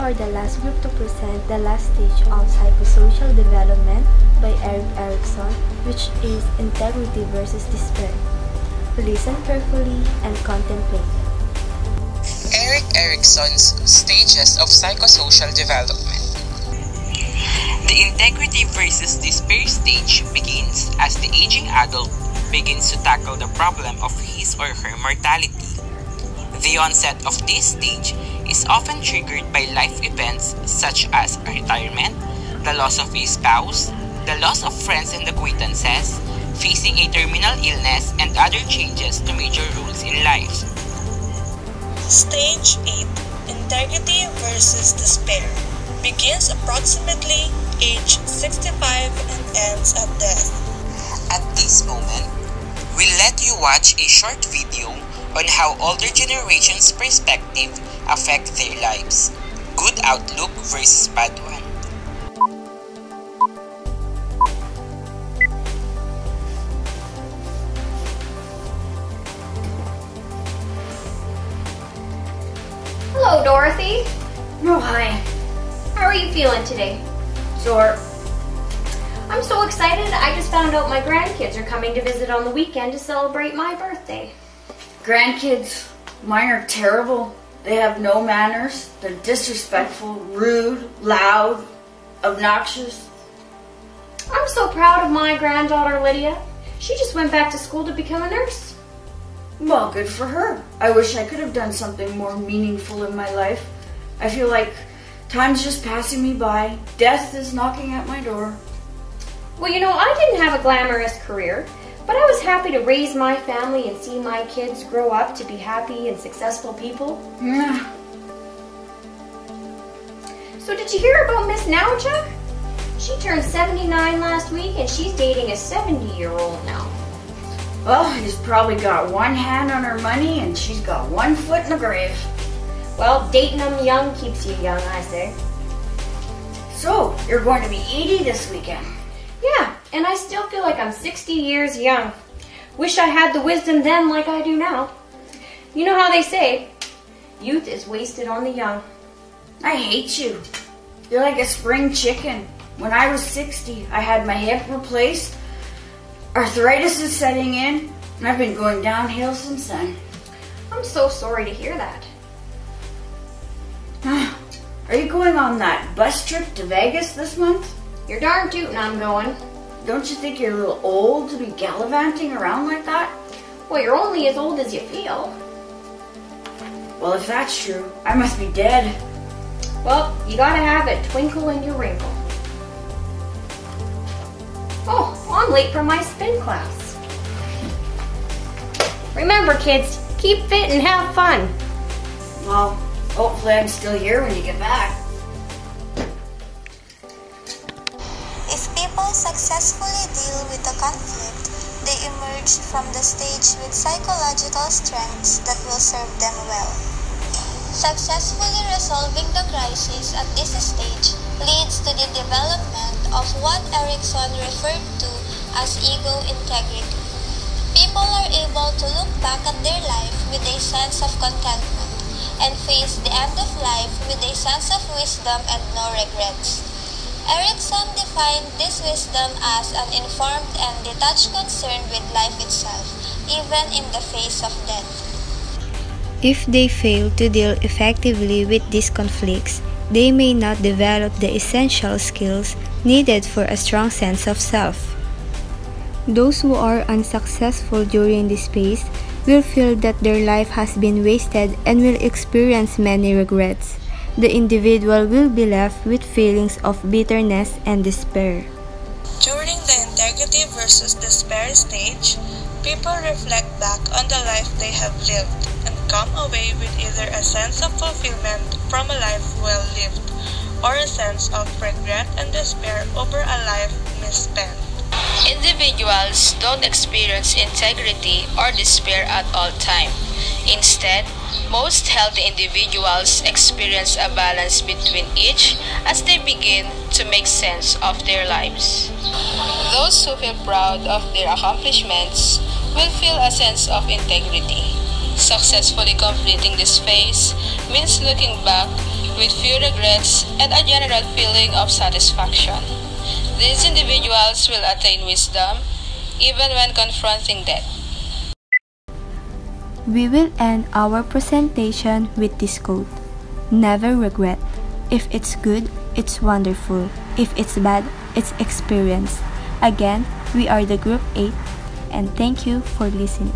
are the last group to present the last stage of psychosocial development by Erik Erikson, which is integrity versus despair. Listen carefully and contemplate. Erik Erikson's stages of psychosocial development. The integrity versus despair stage begins as the aging adult begins to tackle the problem of his or her mortality. The onset of this stage is often triggered by life events such as a retirement, the loss of a spouse, the loss of friends and acquaintances, facing a terminal illness, and other changes to major roles in life. Stage 8, integrity versus despair, begins approximately age 65 and ends at death. At this moment, we'll let you watch a short video on how older generations' perspective affect their lives. Good outlook versus bad one. Hello, Dorothy. Oh, hi. How are you feeling today? Sore. I'm so excited. I just found out my grandkids are coming to visit on the weekend to celebrate my birthday. Grandkids, mine are terrible. They have no manners. They're disrespectful, rude, loud, obnoxious. I'm so proud of my granddaughter, Lydia. She just went back to school to become a nurse. Well, good for her. I wish I could have done something more meaningful in my life. I feel like time's just passing me by. Death is knocking at my door. Well, you know, I didn't have a glamorous career, but I was happy to raise my family and see my kids grow up to be happy and successful people. Yeah. So did you hear about Miss Nowachuk? She turned 79 last week and she's dating a 70-year-old now. Well, he's probably got one hand on her money and she's got one foot in the grave. Well, dating them young keeps you young, I say. So, you're going to be 80 this weekend. Yeah, and I still feel like I'm 60 years young. Wish I had the wisdom then like I do now. You know how they say, youth is wasted on the young. I hate you. You're like a spring chicken. When I was 60, I had my hip replaced. Arthritis is setting in, and I've been going downhill since then. I'm so sorry to hear that. Are you going on that bus trip to Vegas this month? You're darn tootin' I'm going. Don't you think you're a little old to be gallivanting around like that? Well, you're only as old as you feel. Well, if that's true, I must be dead. Well, you gotta have a twinkle in your wrinkle. Oh, I'm late for my spin class. Remember, kids, keep fit and have fun. Well, hopefully I'm still here when you get back. If people successfully deal with the conflict, they emerge from the stage with psychological strengths that will serve them well. Successfully resolving the crisis at this stage leads to the development of what Erikson referred to as ego integrity. People are able to look back at their life with a sense of contentment and face the end of life with a sense of wisdom and no regrets. Erikson defined this wisdom as an informed and detached concern with life itself, even in the face of death. If they fail to deal effectively with these conflicts, they may not develop the essential skills needed for a strong sense of self. Those who are unsuccessful during this phase will feel that their life has been wasted and will experience many regrets. The individual will be left with feelings of bitterness and despair. During the integrity versus despair stage, people reflect back on the life they have lived and come away with either a sense of fulfillment from a life well lived or a sense of regret and despair over a life misspent. Individuals don't experience integrity or despair at all time. Instead, most healthy individuals experience a balance between each as they begin to make sense of their lives. Those who feel proud of their accomplishments will feel a sense of integrity. Successfully completing this phase means looking back with few regrets and a general feeling of satisfaction. These individuals will attain wisdom even when confronting death. We will end our presentation with this quote: "Never regret. If it's good, it's wonderful. If it's bad, it's experience." Again, we are the Group 8, and thank you for listening.